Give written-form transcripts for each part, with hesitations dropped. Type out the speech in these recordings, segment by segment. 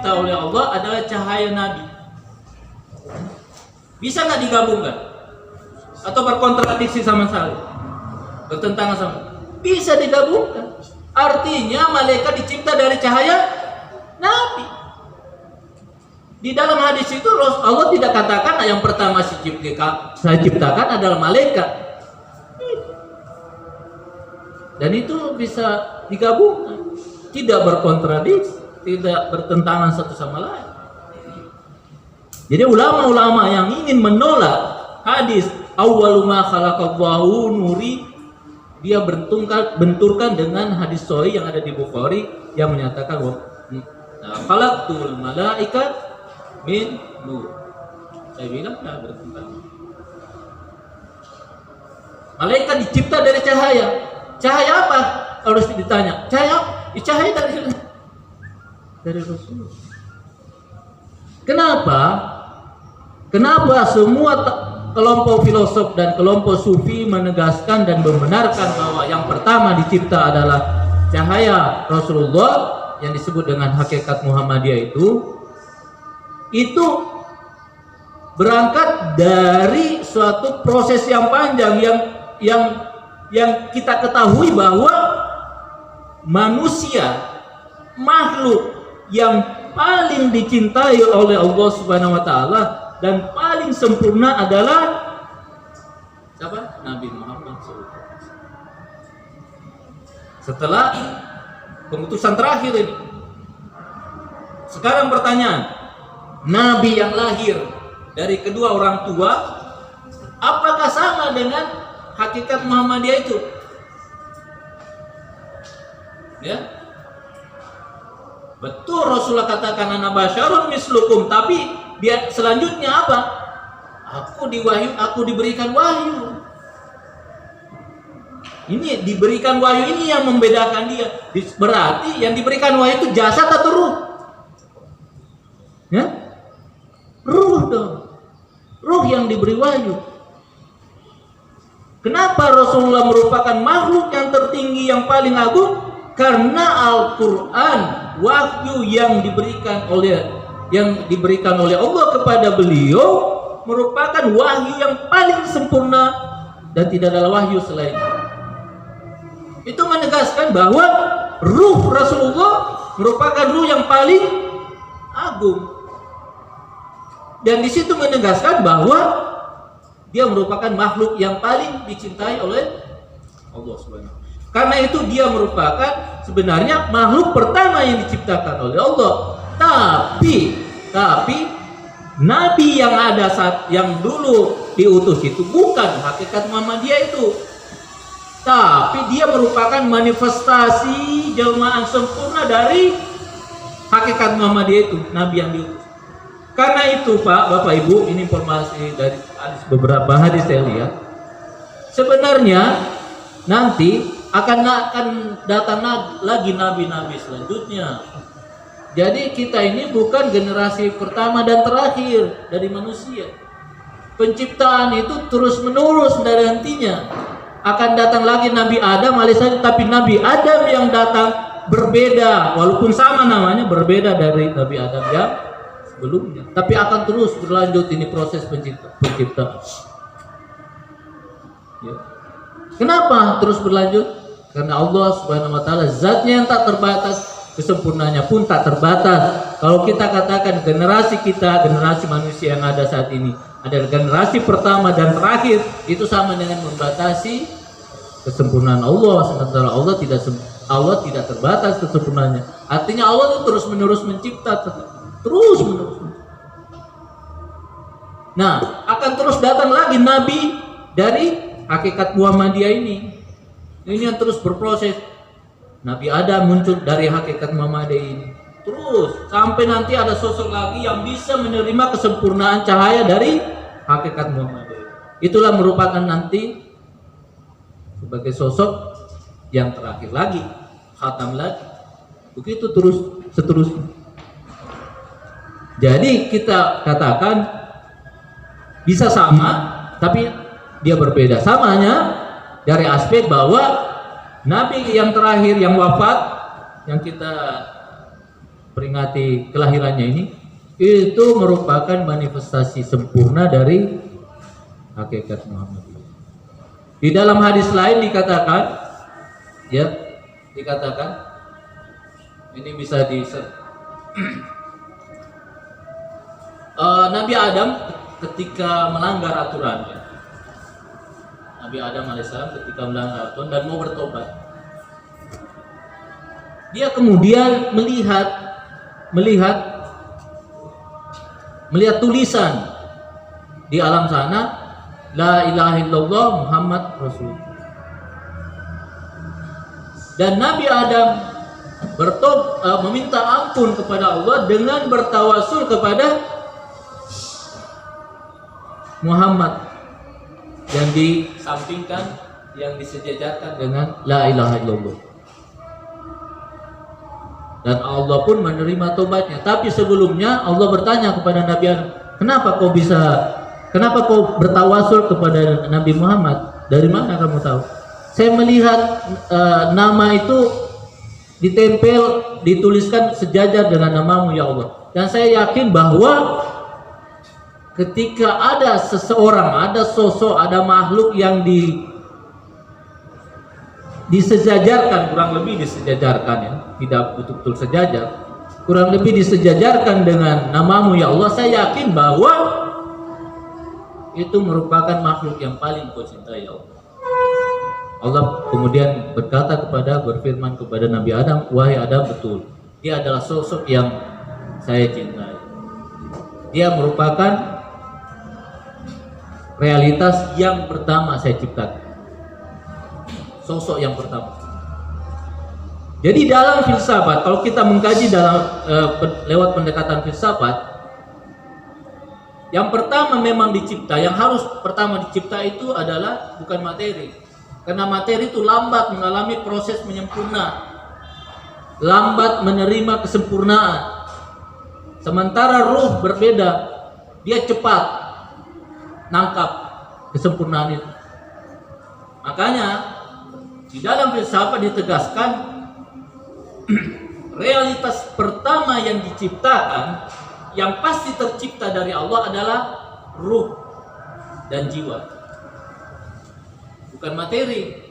dicipta oleh Allah adalah cahaya Nabi. Bisa nggak digabungkan? Atau berkontradiksi sama sekali? Bertentangan sama? Bisa digabungkan. Artinya malaikat dicipta dari cahaya Nabi. Di dalam hadis itu Allah tidak katakan yang pertama saya ciptakan adalah malaikat. Dan itu bisa digabungkan, tidak berkontradiksi, tidak bertentangan satu sama lain. Jadi ulama-ulama yang ingin menolak hadis awwalu ma khalaqallahu nuri, dia benturkan dengan hadis sahih yang ada di Bukhari yang menyatakan khalaqtul malaikat min nur. Saya bilang tidak bertentangan. Malaikat dicipta dari cahaya. Cahaya apa? Harus ditanya. Cahaya dari Rasul. Kenapa semua kelompok filosof dan kelompok sufi menegaskan dan membenarkan bahwa yang pertama dicipta adalah cahaya Rasulullah yang disebut dengan hakikat Muhammadiyah itu berangkat dari suatu proses yang panjang yang kita ketahui bahwa manusia, makhluk yang paling dicintai oleh Allah Subhanahu wa taala dan paling sempurna adalah siapa? Nabi Muhammad SAW. Setelah pengutusan terakhir ini. Sekarang pertanyaan, Nabi yang lahir dari kedua orang tua apakah sama dengan hakikat Muhammadiyah itu? Ya. Betul Rasulullah katakan ana basyarun mislukum, tapi dia selanjutnya apa? Aku diberikan wahyu. Ini diberikan wahyu ini yang membedakan dia. Berarti yang diberikan wahyu itu jasad atau ruh? Ya? Ruh dong. Ruh yang diberi wahyu. Kenapa Rasulullah merupakan makhluk yang tertinggi yang paling agung? Karena Al-Quran, wahyu yang diberikan oleh Allah kepada beliau merupakan wahyu yang paling sempurna dan tidak ada wahyu selain itu. Menegaskan bahwa ruh Rasulullah merupakan ruh yang paling agung, dan di situ menegaskan bahwa dia merupakan makhluk yang paling dicintai oleh Allah Subhanahu. Karena itu dia merupakan sebenarnya makhluk pertama yang diciptakan oleh Allah. Tapi Nabi yang ada saat yang dulu diutus itu bukan hakikat Muhammadiyah itu. Tapi dia merupakan manifestasi jelmaan sempurna dari hakikat Muhammadiyah itu, Nabi yang diutus. Karena itu Pak, Bapak Ibu, ini informasi dari beberapa hadis saya lihat. Sebenarnya nanti akan datang lagi nabi-nabi selanjutnya. Jadi kita ini bukan generasi pertama dan terakhir dari manusia. Penciptaan itu terus menerus dari hentinya. Akan datang lagi Nabi Adam alaihissalam, tapi Nabi Adam yang datang berbeda, walaupun sama namanya, berbeda dari Nabi Adam yang sebelumnya. Tapi akan terus berlanjut ini proses penciptaan. Ya. Kenapa terus berlanjut? Karena Allah Subhanahu wa taala zatnya yang tak terbatas, kesempurnaannya pun tak terbatas. Kalau kita katakan generasi manusia yang ada saat ini adalah generasi pertama dan terakhir, itu sama dengan membatasi kesempurnaan Allah. Sementara Allah tidak terbatas kesempurnaannya. Artinya Allah itu terus menerus mencipta, terus menerus. Nah, akan terus datang lagi nabi dari hakikat Muhammadiyah ini. Ini yang terus berproses. Nabi Adam muncul dari hakikat Muhammadiyah ini. Terus sampai nanti ada sosok lagi yang bisa menerima kesempurnaan cahaya dari hakikat Muhammadiyah. Itulah merupakan nanti sebagai sosok yang terakhir lagi, khatam lagi. Begitu terus seterusnya. Jadi kita katakan bisa sama, tapi dia berbeda. Samanya dari aspek bahwa Nabi yang terakhir yang wafat, yang kita memperingati kelahirannya ini, itu merupakan manifestasi sempurna dari hakikat Muhammadiyah. Di dalam hadis lain dikatakan, ini bisa Nabi Adam ketika melanggar aturan, Nabi Adam alaihissalam ketika melanggar aturan dan mau bertobat, dia kemudian melihat tulisan di alam sana, la ilaha illallah Muhammad Rasulullah. Dan Nabi Adam meminta ampun kepada Allah dengan bertawasul kepada Muhammad yang disampingkan, yang disejajarkan dengan la ilaha illallah. Dan Allah pun menerima tobatnya. Tapi sebelumnya Allah bertanya kepada Nabi Adam, kenapa kau bertawasul kepada Nabi Muhammad? Dari mana kamu tahu? Saya melihat nama itu ditempel, dituliskan sejajar dengan namamu ya Allah. Dan saya yakin bahwa ketika ada seseorang, ada sosok, ada makhluk yang disejajarkan, kurang lebih disejajarkan ya, tidak betul-betul sejajar, kurang lebih disejajarkan dengan namamu ya Allah, saya yakin bahwa itu merupakan makhluk yang paling kau cintai ya Allah. Allah kemudian berfirman kepada Nabi Adam, wahai Adam, betul, dia adalah sosok yang saya cintai. Dia merupakan realitas yang pertama saya ciptakan, sosok yang pertama. Jadi dalam filsafat, kalau kita mengkaji lewat pendekatan filsafat, yang pertama memang dicipta, yang harus pertama dicipta itu adalah bukan materi. Karena materi itu lambat mengalami proses menyempurna, lambat menerima kesempurnaan. Sementara ruh berbeda, dia cepat nangkap kesempurnaan itu. Makanya di dalam filsafat ditegaskan realitas pertama yang diciptakan, yang pasti tercipta dari Allah adalah ruh dan jiwa, bukan materi.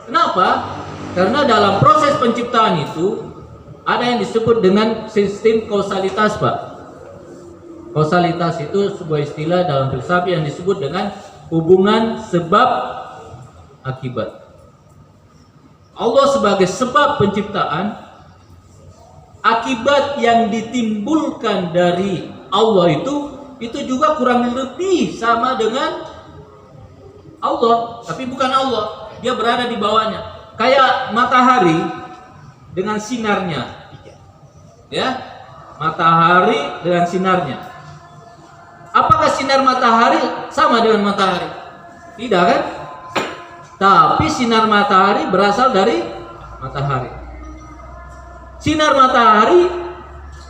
Kenapa? Karena dalam proses penciptaan itu ada yang disebut dengan sistem kausalitas, Pak. Kausalitas itu sebuah istilah dalam filsafat yang disebut dengan hubungan sebab akibat. Allah sebagai sebab penciptaan, akibat yang ditimbulkan dari Allah itu juga kurang lebih sama dengan Allah, tapi bukan Allah, dia berada di bawahnya. Kayak matahari dengan sinarnya, ya, matahari dengan sinarnya. Apakah sinar matahari sama dengan matahari? Tidak kan? Tapi sinar matahari berasal dari matahari. Sinar matahari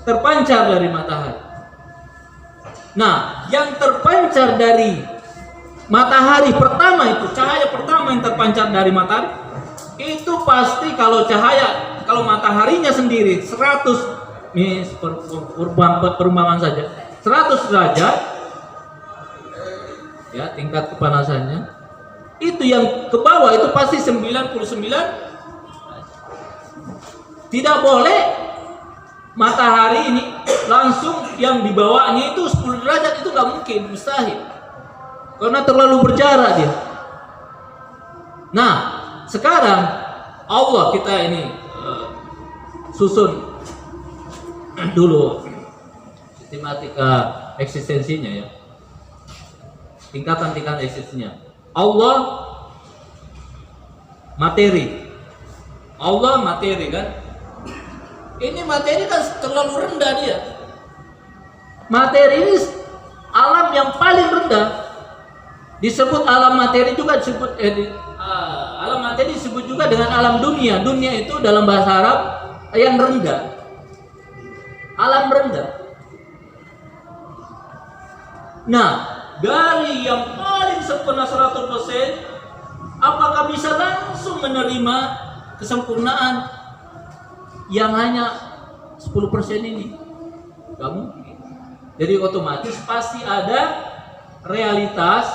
terpancar dari matahari. Nah, yang terpancar dari matahari pertama itu, cahaya pertama yang terpancar dari matahari itu pasti, kalau mataharinya sendiri 100, ini perumpamaan saja, 100 derajat ya tingkat kepanasannya, itu yang ke bawah itu pasti 99. Tidak boleh matahari ini langsung yang di bawahnya itu 10 derajat, itu nggak mungkin, mustahil, karena terlalu berjarak dia. Nah, sekarang Allah kita ini susun dulu sistematika eksistensinya ya, tingkatan-tingkatan eksistensinya. Allah materi kan, ini materi kan terlalu rendah dia. Materi ini alam yang paling rendah, disebut alam materi juga disebut alam materi disebut juga dengan alam dunia. Dunia itu dalam bahasa Arab yang rendah, alam rendah. Nah, dari yang paling sempurna 100%, apakah bisa langsung menerima kesempurnaan yang hanya 10% ini. Gak mungkin. Jadi otomatis pasti ada realitas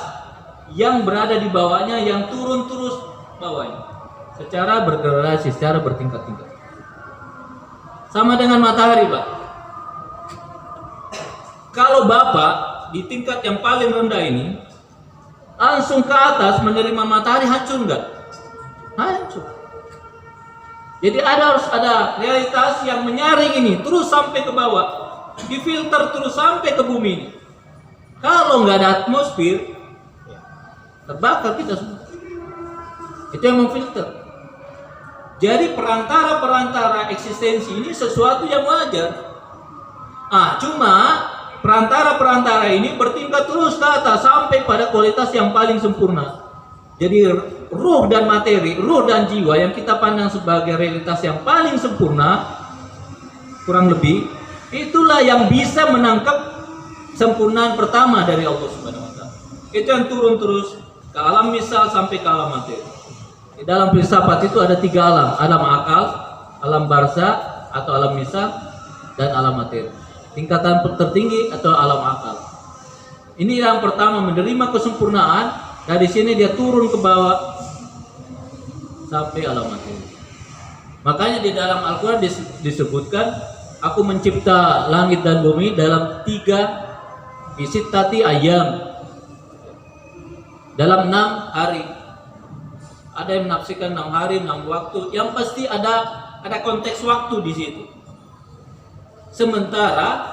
yang berada di bawahnya, yang turun terus bawahnya, secara bergradasi, secara bertingkat-tingkat. Sama dengan matahari, Pak. Kalau Bapak di tingkat yang paling rendah ini langsung ke atas menerima matahari, hancur nggak? Hancur. Jadi harus ada realitas yang menyaring ini terus sampai ke bawah, difilter terus sampai ke bumi ini. Kalau nggak ada atmosfer, terbakar kita semua. Itu yang memfilter. Jadi perantara-perantara eksistensi ini sesuatu yang wajar. Cuma perantara-perantara ini bertingkat terus ke atas sampai pada kualitas yang paling sempurna. Jadi ruh dan materi, ruh dan jiwa yang kita pandang sebagai realitas yang paling sempurna, kurang lebih, itulah yang bisa menangkap sempurnaan pertama dari Allah Subhanahu wa taala. Itu yang turun terus ke alam misal sampai ke alam materi. Di dalam filsafat itu ada 3 alam, alam akal, alam barzah atau alam misal, dan alam materi. Tingkatan tertinggi atau alam akal. Ini yang pertama, menerima kesempurnaan. Dari sini dia turun ke bawah sampai alam materi. Makanya di dalam Al-Quran disebutkan, aku mencipta langit dan bumi dalam 3 isittati ayam, dalam 6 hari. Ada yang menafsirkan 6 hari, 6 waktu. Yang pasti ada konteks waktu di situ. Sementara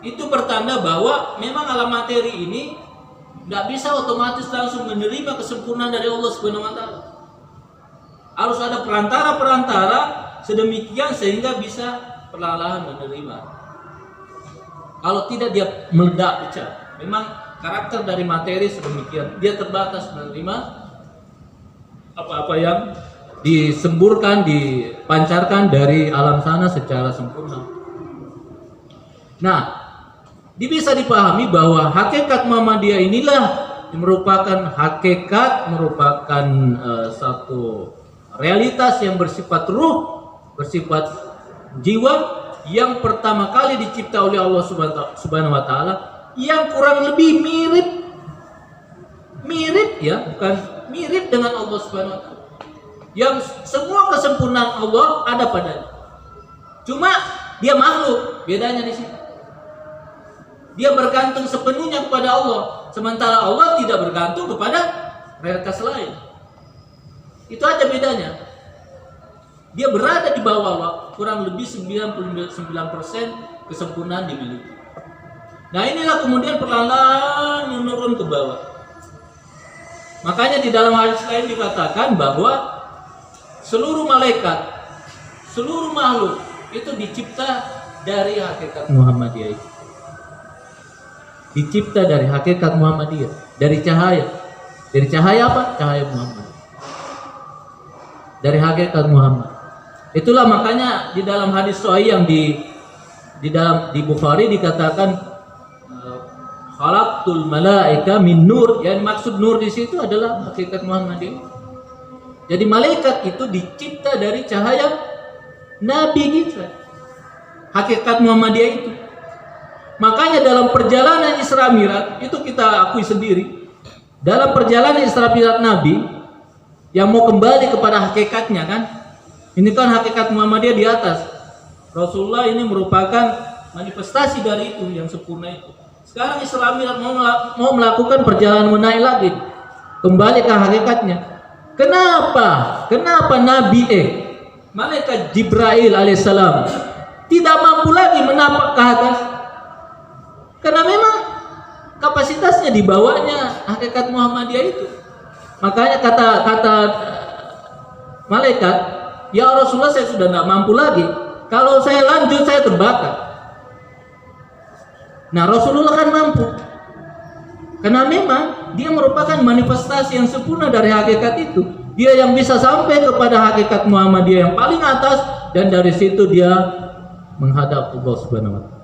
itu bertanda bahwa memang alam materi ini nggak bisa otomatis langsung menerima kesempurnaan dari Allah Subhanahu wa taala. Harus ada perantara-perantara sedemikian sehingga bisa perlahan-lahan menerima. Kalau tidak dia meledak pecah. Memang karakter dari materi sedemikian, dia terbatas menerima apa-apa yang disemburkan, dipancarkan dari alam sana secara sempurna. Nah, bisa dipahami bahwa hakikat Muhammadiyah inilah merupakan hakikat, merupakan satu realitas yang bersifat ruh, bersifat jiwa, yang pertama kali dicipta oleh Allah Subhanahu wa taala, yang kurang lebih mirip ya, bukan mirip dengan Allah Subhanahu wa taala. Yang semua kesempurnaan Allah ada padanya. Cuma dia makhluk, bedanya di sini. Dia bergantung sepenuhnya kepada Allah, sementara Allah tidak bergantung kepada realitas lain. Itu aja bedanya. Dia berada di bawah Allah, kurang lebih 99% kesempurnaan dimiliki. Nah, inilah kemudian perlahan-lahan menurun ke bawah. Makanya di dalam hadis lain dikatakan bahwa seluruh malaikat, seluruh makhluk itu dicipta dari hakikat Muhammadiyah itu. Dicipta dari hakikat Muhammadiyah, dari cahaya. Dari cahaya apa? Cahaya Muhammad. Dari hakikat Muhammad. Itulah makanya di dalam hadis sahih yang di Bukhari dikatakan khalaqtul malaika min nur. Yang maksud nur di situ adalah hakikat Muhammadiyah. Jadi malaikat itu dicipta dari cahaya Nabi kita. Hakikat Muhammadiyah itu. Makanya dalam perjalanan Isra Mi'raj itu kita akui sendiri. Dalam perjalanan Isra Mi'raj Nabi yang mau kembali kepada hakikatnya kan. Ini kan hakikat Muhammadiyah di atas. Rasulullah ini merupakan manifestasi dari itu yang sempurna itu. Sekarang Isra Mi'raj mau melakukan perjalanan menaik lagi. Kembali ke hakikatnya. Kenapa Nabi Malaikat Jibril alaihissalam tidak mampu lagi menapak ke atas? Karena memang kapasitasnya di bawahnya hakikat Muhammadiyah itu. Makanya kata malaikat, ya Rasulullah, saya sudah tidak mampu lagi. Kalau saya lanjut saya terbakar. Nah, Rasulullah kan mampu. Karena memang dia merupakan manifestasi yang sempurna dari hakikat itu. Dia yang bisa sampai kepada hakikat Muhammadiyah yang paling atas, dan dari situ dia menghadap Allah Subhanahu wa taala.